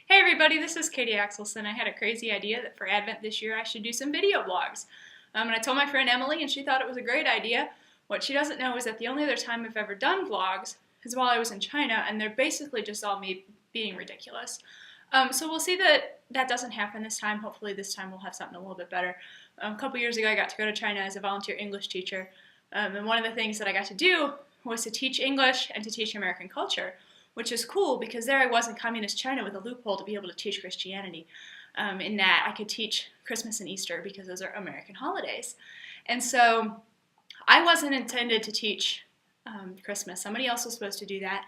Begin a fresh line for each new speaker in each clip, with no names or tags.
Hey everybody, this is Katie Axelson. I had a crazy idea that for Advent this year I should do some video vlogs. And I told my friend Emily and she thought it was a great idea. What she doesn't know is that the only other time I've ever done vlogs is while I was in China, and they're basically just all me being ridiculous. So we'll see that that doesn't happen this time. Hopefully this time we'll have something a little bit better. A couple years ago I got to go to China as a volunteer English teacher. And one of the things that I got to do was to teach English and to teach American culture, which is cool because there I was in communist China with a loophole to be able to teach Christianity, in that I could teach Christmas and Easter because those are American holidays. And so I wasn't intended to teach Christmas. Somebody else was supposed to do that.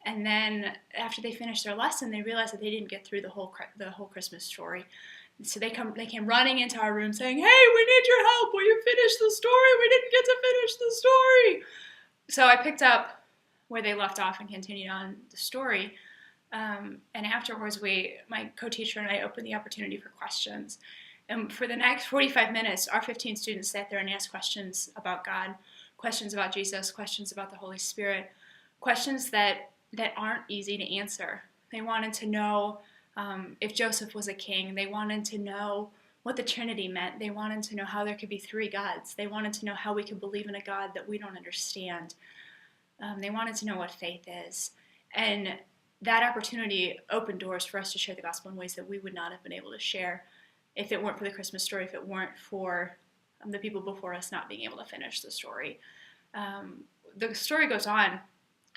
And then after they finished their lesson, they realized that they didn't get through the whole Christmas story. So they came running into our room saying, "Hey, we need your help. Will you finish the story? We didn't get to finish the story." So I picked up where they left off and continued on the story. And afterwards, my co-teacher and I opened the opportunity for questions. And for the next 45 minutes, our 15 students sat there and asked questions about God, questions about Jesus, questions about the Holy Spirit, questions that aren't easy to answer. They wanted to know if Joseph was a king. They wanted to know what the Trinity meant. They wanted to know how there could be three gods. They wanted to know how we could believe in a God that we don't understand. They wanted to know what faith is. And that opportunity opened doors for us to share the gospel in ways that we would not have been able to share if it weren't for the Christmas story, if it weren't for the people before us not being able to finish the story. The story goes on.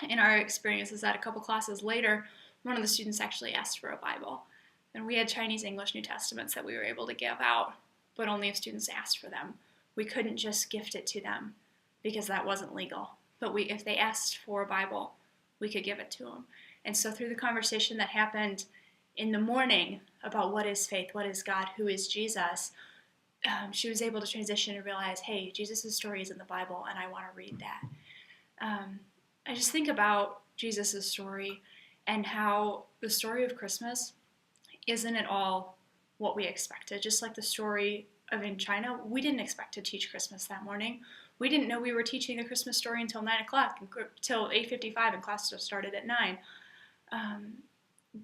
In our experience is that a couple classes later, one of the students actually asked for a Bible. And we had Chinese, English, New Testaments that we were able to give out, but only if students asked for them. We couldn't just gift it to them because that wasn't legal. But if they asked for a Bible, we could give it to them. And so through the conversation that happened in the morning about what is faith, what is God, who is Jesus, she was able to transition and realize, hey, Jesus' story is in the Bible, and I want to read that. I just think about Jesus' story and how the story of Christmas isn't at all what we expected. Just like the story of in China, we didn't expect to teach Christmas that morning. We didn't know we were teaching the Christmas story until 9 o'clock, until 8:55, and class started at 9.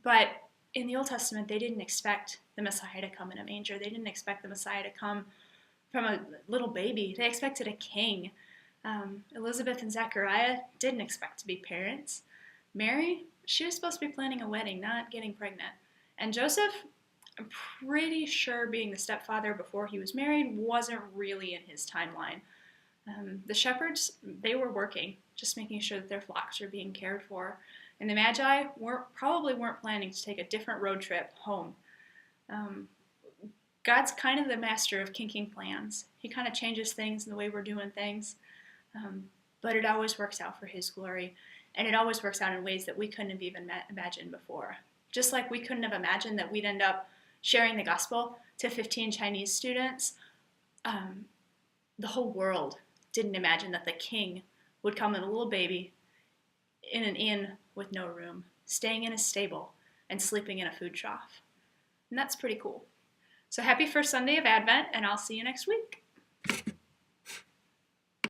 But in the Old Testament, they didn't expect the Messiah to come in a manger. They didn't expect the Messiah to come from a little baby. They expected a king. Elizabeth and Zechariah didn't expect to be parents. Mary, she was supposed to be planning a wedding, not getting pregnant. And Joseph, I'm pretty sure being the stepfather before he was married wasn't really in his timeline. The shepherds, they were working, just making sure that their flocks were being cared for. And the Magi probably weren't planning to take a different road trip home. God's kind of the master of kinking plans. He kind of changes things in the way we're doing things. But it always works out for his glory. And it always works out in ways that we couldn't have even imagined before. Just like we couldn't have imagined that we'd end up sharing the gospel to 15 Chinese students, the whole world didn't imagine that the king would come in a little baby in an inn with no room, staying in a stable, and sleeping in a food trough. And that's pretty cool. So happy first Sunday of Advent, and I'll see you next week.